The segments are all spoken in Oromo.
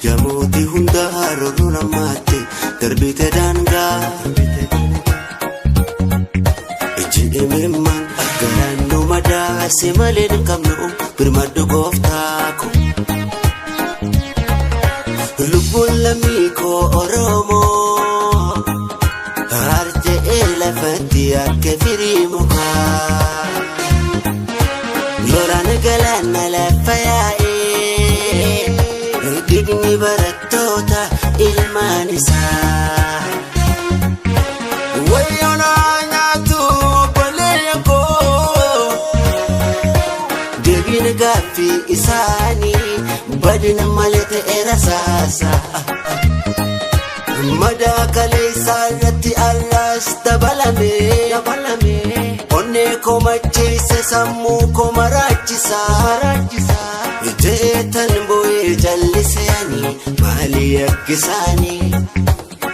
Yamuti hunda haroruna mate darbite danga Eji memang garanu mada semalen kamnu bermadu goftako Lubul lamiko oromo harje elafati akfiri muka Lorana galana la faya Digni baratota ilmanisa Wayona nyatu baleko Digni gafi isani badina malete erasasa Madakale sanati alas tabalame Onne komachise samu komarachisa Jetan boye jallisani mali yakisani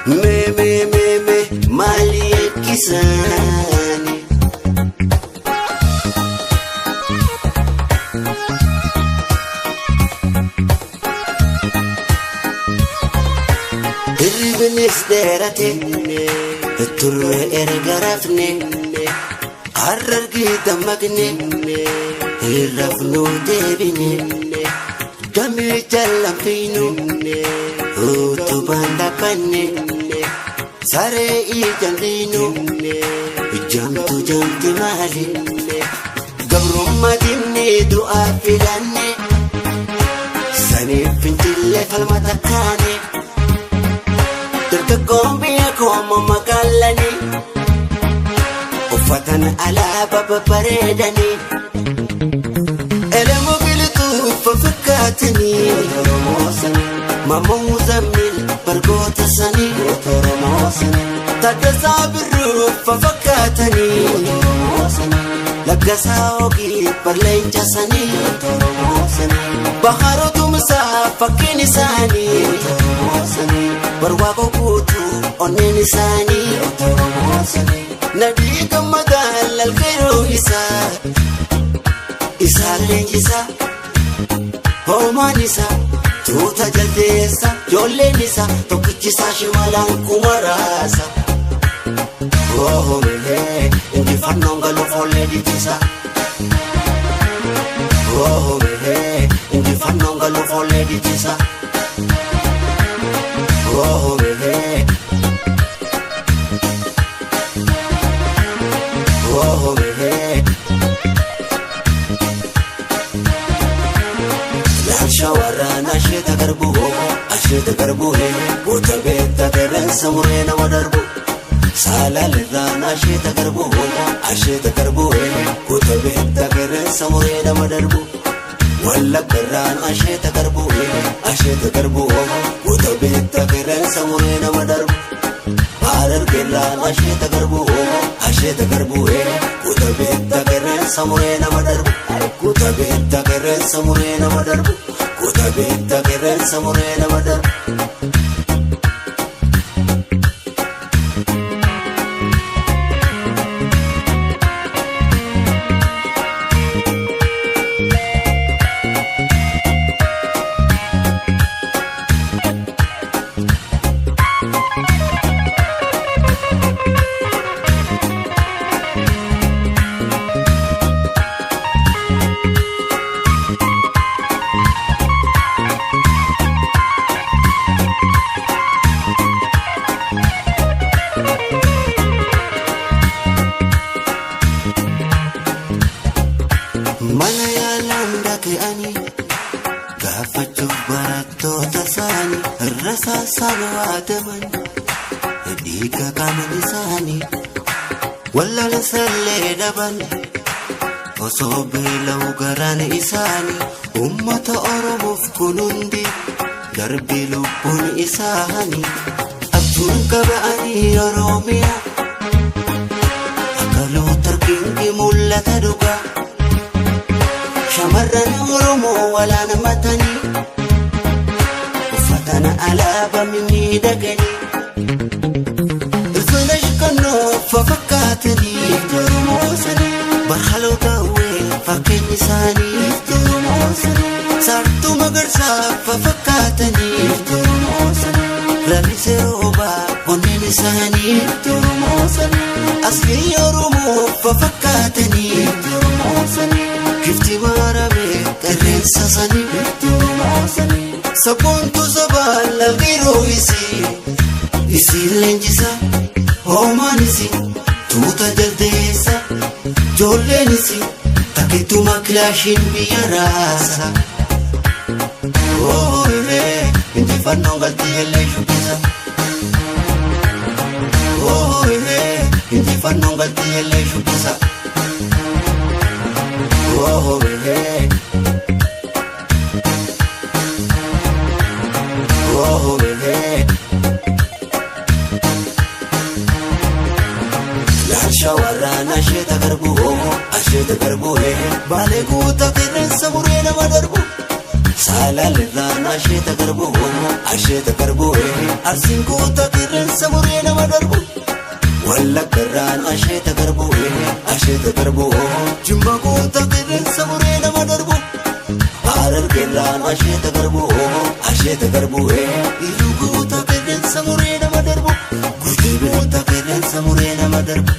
me mali yakisani Irbinis derate turwe ergarafne arrargi damagne irrafnu debine Dami jalan pinu, tu banda pane, sare ijan dinu, jam tu mali, gabrum madine doa filane, sani pintile falmata kane, terkekombi aku memagalani, ufatan ala baba paredani. ففكاتني مامو زميل برقوت سني تقسى بالروح ففكاتني لقسى وقيت برلين جسني بحارة مسافة نساني برواقو قوتو أني نساني نبيك مدال الخير إسا لنجسا Homanisa, tuta jaldeessa, jollenisa, tokkichisa shimalaan kumarasa. Oh mehe, injifannoon galuuf ollee dhiichisa. Oh mehe, injifannoon galuuf ollee dhiichisa. Oh mehe, oh mehe. Shawarana asheta garbu Bota beta keren samurena wadarbu Salalirana asheta garbu Bota beta keren samurena wadarbu Walla keran asheta garbu Bota beta keren samurena wadarbu Harar keran asheta garbu Bota beta keren samurena wadarbu Bota beta keren samurena wadarbu Kota beta keren samurena madar Sabawaadaman dhiiga qaama isaanii wallala sallee dhaban osoo beela'u garaan isaanii ummata Oromoof kun hundi darbii lubbuun isaanii abjuun qaba'anii Oromiyaa kingi mul'ata dhugaa shamarran Oromoo walaana matanii uffatana alaabaa miidhaganii ilfina shikannoo fakkaatanii Oromoo sanii barhaloota uwwee fakkeenyi isaanii Oromoo sanii saartuu magarsaa fakkaatanii Oromoo sanii lalisee roobaa onneen isaanii Oromoo sanii asli Oromoo fakkaatanii Oromoo sanii gifti maramee qilleensa sanii Oromoo sanii sabboontuu sabaan lalqiroo isii leenjisa hoomaan isii tuuta jaldeessa joolleen isii takkituma kilaashiin biyya raasa injifannoon galtii illee shubbisa injifannoon galtii illee shubbisa shawarraan asheeta garbuu baalee guutaa qilleensa muree nama darbu saalalirraan asheeta garbuu arsiin guutaa qilleensa muree nama darbu wallaggarraan asheeta garbuu jimma guutaa qilleensa muree nama darbu harargeerraan asheeta garbuu iluu guutaa qilleensa muree nama darbu gurgii guutaa qilleensa muree nama darbu